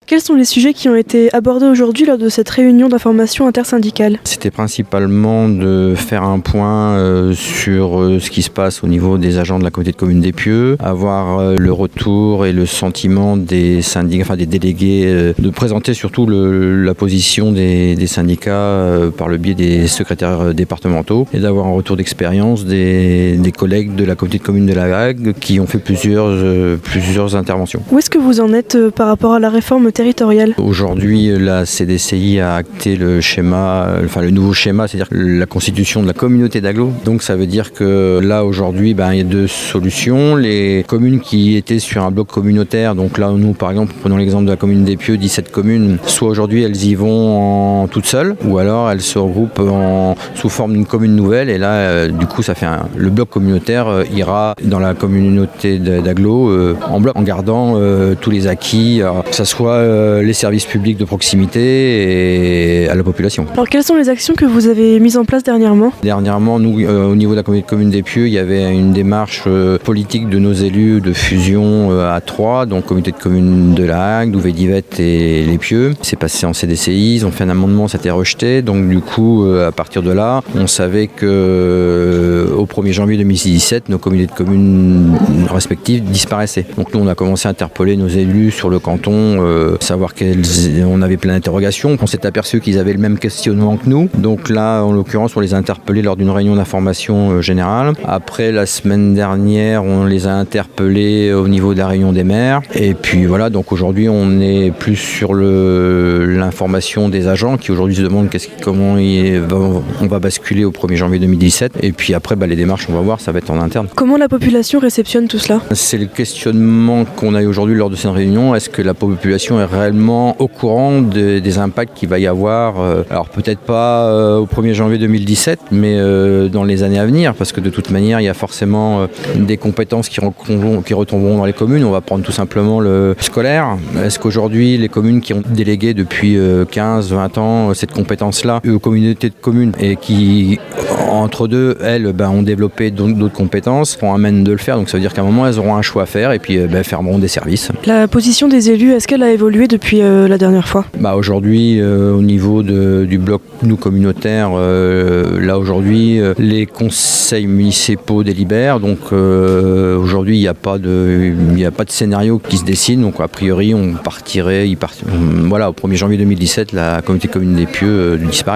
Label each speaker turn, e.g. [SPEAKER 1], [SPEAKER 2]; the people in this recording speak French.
[SPEAKER 1] Quels sont les sujets qui ont été abordés aujourd'hui lors de cette réunion d'information intersyndicale ?
[SPEAKER 2] C'était principalement de faire un point sur ce qui se passe au niveau des agents de la communauté de communes d'Épieux, avoir le retour et le sentiment des syndicats, enfin des délégués, de présenter surtout la position des syndicats par le biais des secrétaires départementaux et d'avoir un retour d'expérience des collègues de la communauté de communes de la Hague qui ont fait plusieurs interventions.
[SPEAKER 1] Où est-ce que vous en êtes par rapport à la réforme territoriale ?
[SPEAKER 2] Aujourd'hui, la CDCI a acté le nouveau schéma, c'est-à-dire la constitution de la communauté d'agglo. Donc ça veut dire que là aujourd'hui, il y a deux solutions. Les communes qui étaient sur un bloc communautaire, donc là nous par exemple, prenons l'exemple de la commune d'Épieux, 17 communes, soit aujourd'hui elles y vont toutes seules, ou alors elles se regroupent sous forme d'une commune nouvelle, et là du coup ça fait le bloc communautaire ira dans la communauté d'agglo en bloc, en gardant tous les acquis, que ce soit les services publics de proximité et à la population.
[SPEAKER 1] Alors quelles sont les actions que vous avez mises en place dernièrement ?
[SPEAKER 2] Dernièrement, nous, au niveau de la communauté de communes d'Épieux, il y avait une démarche politique de nos élus de fusion à 3, donc communauté de communes de la Hague, d'Ouvet-Divette et l'Épieux. C'est passé en CDCI, ils ont fait un amendement, ça a été rejeté, donc du coup, à partir de là, on savait que au 1er janvier 2017, nos communautés de communes respectives disparaissaient. Donc nous, on a commencé à interpeller nos élus sur le canton, savoir on avait plein d'interrogations. On s'est aperçu qu'ils avaient le même questionnement que nous. Donc là, en l'occurrence, on les a interpellés lors d'une réunion d'information générale. Après, la semaine dernière, on les a interpellés au niveau de la réunion des maires. Et puis voilà, donc aujourd'hui, on est plus sur l'information des agents qui aujourd'hui se demandent comment on va basculer au 1er janvier 2017. Et puis après, les démarches, on va voir, ça va être en interne.
[SPEAKER 1] Comment la population réceptionne tout cela ?
[SPEAKER 2] C'est le questionnement qu'on a eu aujourd'hui lors de cette réunion. Est-ce que la population est réellement au courant des impacts qu'il va y avoir, alors peut-être pas au 1er janvier 2017, mais dans les années à venir, parce que de toute manière, il y a forcément des compétences qui retomberont dans les communes. On va prendre tout simplement le scolaire. Est-ce qu'aujourd'hui, les communes qui ont délégué depuis 15-20 ans cette compétence-là aux communautés de communes et qui, entre deux, elles, ont développé d'autres compétences, on amène de le faire. Donc ça veut dire qu'à un moment, elles auront un choix à faire et puis fermeront des services.
[SPEAKER 1] La position des élus, est-ce qu'elle a évolué depuis la dernière fois ?
[SPEAKER 2] Aujourd'hui, au niveau du bloc nous communautaire, là aujourd'hui, les conseils municipaux délibèrent. Donc aujourd'hui, il n'y a pas de scénario qui se dessine. Donc a priori, on partirait, au 1er janvier 2017, la communauté commune d'Épieux disparaît.